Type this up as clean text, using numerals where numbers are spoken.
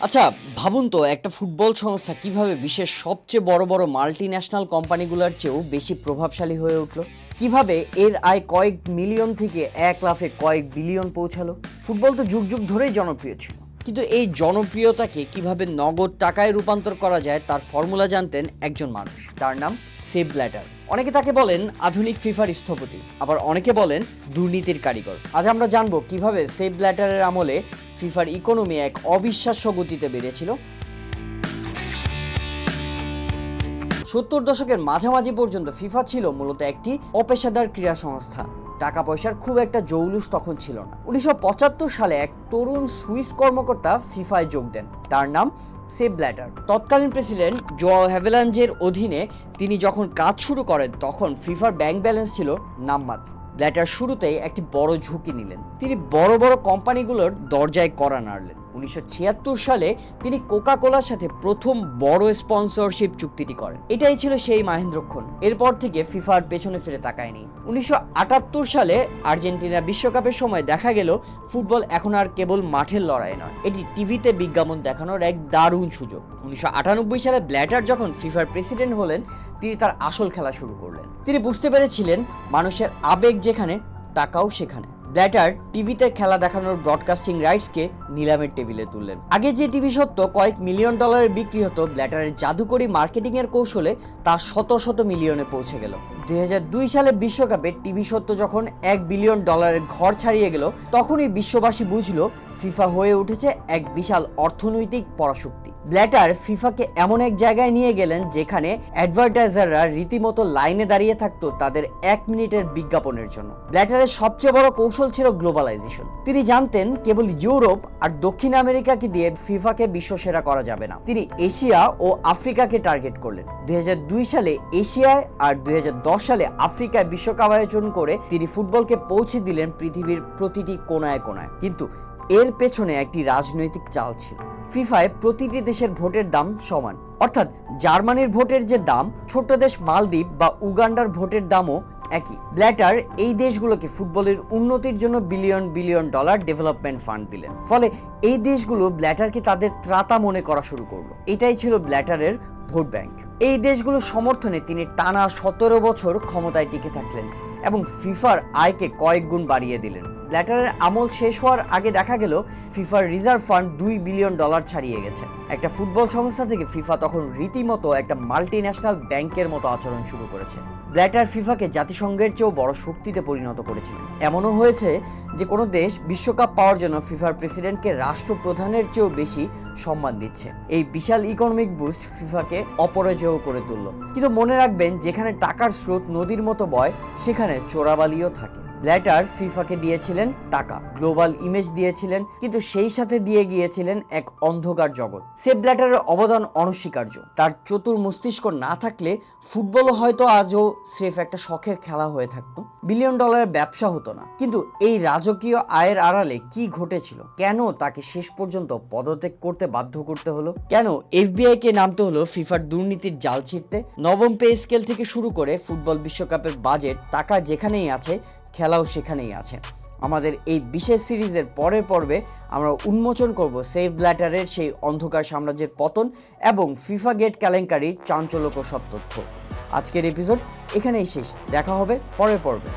আচ্ছা, ভাবুন তো একটা ফুটবল সংস্থা কিভাবে বিশ্বের সবচেয়ে বড় বড় মাল্টিন্যাশনাল কোম্পানিগুলোর চেয়েও বেশি প্রভাবশালী হয়ে উঠলো। কিভাবে এর আয় কয়েক মিলিয়ন থেকে এক লাফে কয়েক বিলিয়ন পৌঁছালো। ফুটবল তো যুগ যুগ ধরেই জনপ্রিয় ছিল, কিন্তু এই জনপ্রিয়তাকে কিভাবে নগদ টাকায় রূপান্তর করা যায় তার ফর্মুলা জানতেন একজন মানুষ, তার নাম সেপ ব্ল্যাটার। অনেকে তাকে বলেন আধুনিক ফিফার স্থপতি, আবার অনেকে বলেন দুর্নীতির কারিগর। আজ আমরা জানবো কিভাবে সেপ ব্ল্যাটারের আমলে ফিফার ইকোনমি এক অবিশ্বাস্য গতিতে বেড়েছিল। 70 দশকের মাঝামাঝি পর্যন্ত ফিফা ছিল মূলত একটি অপেশাদার ক্রীড়া সংস্থা। টাকা পয়সার খুব একটা জৌলুস তখন ছিল না। 1975 সালে এক তরুণ সুইস কর্মকর্তা ফিফায় যোগ দেন, তার নাম সেপ ব্ল্যাটার। তৎকালীন প্রেসিডেন্ট জোয়াও হ্যাভেলাঞ্জের অধীনে তিনি যখন কাজ শুরু করেন তখন ফিফার ব্যাংক ব্যালেন্স ছিল নামমাত্র। ব্ল্যাটার শুরুতেই একটি বড় ঝুঁকি নিলেন। তিনি বড় বড় কোম্পানিগুলোর দরজায় কড়া নাড়লেন। 1976 সালে তিনি কোকা কোলার সাথে প্রথম বড় স্পন্সরশিপ চুক্তিটি করেন। এটাই ছিল সেই মাহেন্দ্রক্ষণ। এরপর থেকে ফিফার পেছনে ফিরে তাকায়নি। 1978 সালে আর্জেন্টিনা বিশ্বকাপের সময় দেখা গেল ফুটবল এখন আর কেবল মাঠের লড়াই নয়, এটি টিভিতে বিজ্ঞাপন দেখানোর এক দারুণ সুযোগ। 1998 সালে ব্ল্যাটার যখন ফিফার প্রেসিডেন্ট হলেন, তিনি তার আসল খেলা শুরু করলেন। তিনি বুঝতে পেরেছিলেন মানুষের আবেগ যেখানে, টাকাও সেখানে। ব্ল্যাটার টিভিতে খেলা দেখানোর ব্রডকাস্টিং রাইটসকে নিলামের টেবিলে তুললেন। আগে যে টিভি সত্য কয়েক মিলিয়ন ডলারের বিক্রি হতো, ব্ল্যাটারের জাদুকরি মার্কেটিং এর কৌশলে তা শত শত মিলিয়নে পৌঁছে গেল। 2002 সালে বিশ্বকাপে টিভি সত্য যখন $1 বিলিয়ন ঘর ছাড়িয়ে গেল, তখনই বিশ্ববাসী বুঝলো ফিফা হয়ে উঠেছে এক বিশাল অর্থনৈতিক পরাশক্তি। ব্ল্যাটার ফিফাকে এমন এক জায়গায় নিয়ে গেলেন যেখানে অ্যাডভার্টাইজাররা রীতিমতো লাইনে দাঁড়িয়ে থাকতো তাদের 1 মিনিটের বিজ্ঞাপনের জন্য। ব্ল্যাটারের সবচেয়ে বড় কৌশল ছিল গ্লোবালাইজেশন। তিনি জানতেন কেবল ইউরোপ আর দক্ষিণ আমেরিকাকে দিয়ে ফিফাকে বিশ্বসেরা করা যাবে না। তিনি এশিয়া ও আফ্রিকাকে টার্গেট করলেন। 2002 সালে এশিয়ায় আর 2010 সালে আফ্রিকায় বিশ্বকাপ আয়োজন করে তিনি ফুটবলকে পৌঁছে দিলেন পৃথিবীর প্রতিটি কোনায় কোনায়। কিন্তু এর পেছনে একটি রাজনৈতিক চাল ছিল। ফিফায় প্রতিটি দেশের ভোটের দাম সমান, অর্থাৎ জার্মানির ভোটের যে দাম, ছোট্ট দেশ মালদ্বীপ বা উগান্ডার ভোটের দামও একই। ব্ল্যাটার এই দেশগুলোকে ফুটবলের উন্নতির জন্য billion billion dollar development fund দিলেন। ফলে এই দেশগুলো ব্ল্যাটারকে তাদের ত্রাতা মনে করা শুরু করলো। এটাই ছিল ব্ল্যাটারের ভোট ব্যাংক। এই দেশগুলোর সমর্থনে তিনি টানা 17 বছর ক্ষমতায় টিকে থাকলেন এবং ফিফার আয়কে কয়েক গুণ বাড়িয়ে দিলেন। ব্ল্যাটারের আমল শেষ হওয়ার আগে দেখা গেল ফিফার রিজার্ভ ফান্ড $2 বিলিয়ন ছাড়িয়ে গেছে। একটা ফুটবল সংস্থা থেকে ফিফা তখন রীতিমতো একটা মাল্টিন্যাশনাল ব্যাংকের মতো আচরণ শুরু করেছে। ব্ল্যাটার ফিফাকে জাতিসংঘের চেয়েও বড় শক্তিতে পরিণত করেছিলেন। এমনও হয়েছে যে কোনো দেশ বিশ্বকাপ পাওয়ার জন্য ফিফার প্রেসিডেন্টকে রাষ্ট্রপ্রধানের চেয়েও বেশি সম্মান দিচ্ছে। এই বিশাল ইকোনমিক বুস্ট ফিফাকে অপরাজেয় করে তুলল। কিন্তু মনে রাখবেন, যেখানে টাকার স্রোত নদীর মতো বয়, সেখানে চোরাবালিও থাকে। ব্ল্যাটার ফিফাকে দিয়েছিলেন টাকা, গ্লোবাল ইমেজ দিয়েছিলেন, কিন্তু সেই সাথে দিয়ে গিয়েছিলেন এক অন্ধকার জগৎ। সেপ ব্ল্যাটারের অবদান অনস্বীকার্য। তার চতুর মস্তিষ্ক না থাকলে ফুটবলও হয়তো আজও স্রেফ একটা শখের খেলা হয়ে থাকতো, বিলিয়ন ডলারের ব্যবসা হতো না। কিন্তু এই রাজকীয় আয়ের আড়ালে কি ঘটেছিল? কেন তাকে শেষ পর্যন্ত পদত্যাগ করতে বাধ্য করতে হলো? কেন এফবিআই কে নামতে হলো ফিফার দুর্নীতির জাল ছিঁড়তে? নবম পে স্কেল থেকে শুরু করে ফুটবল বিশ্বকাপের বাজেট, টাকা যেখানেই আছে, খেলাও সেখানেই আছে। আমাদের এই বিশেষ সিরিজের পরের পর্বে আমরা উন্মোচন করব সেপ ব্ল্যাটারের সেই অন্ধকার সাম্রাজ্যের পতন এবং ফিফা গেট কেলেঙ্কারির চাঞ্চল্যকর সব তথ্য। আজকের এপিসোড এখানেই শেষ। দেখা হবে পরের পর্বে।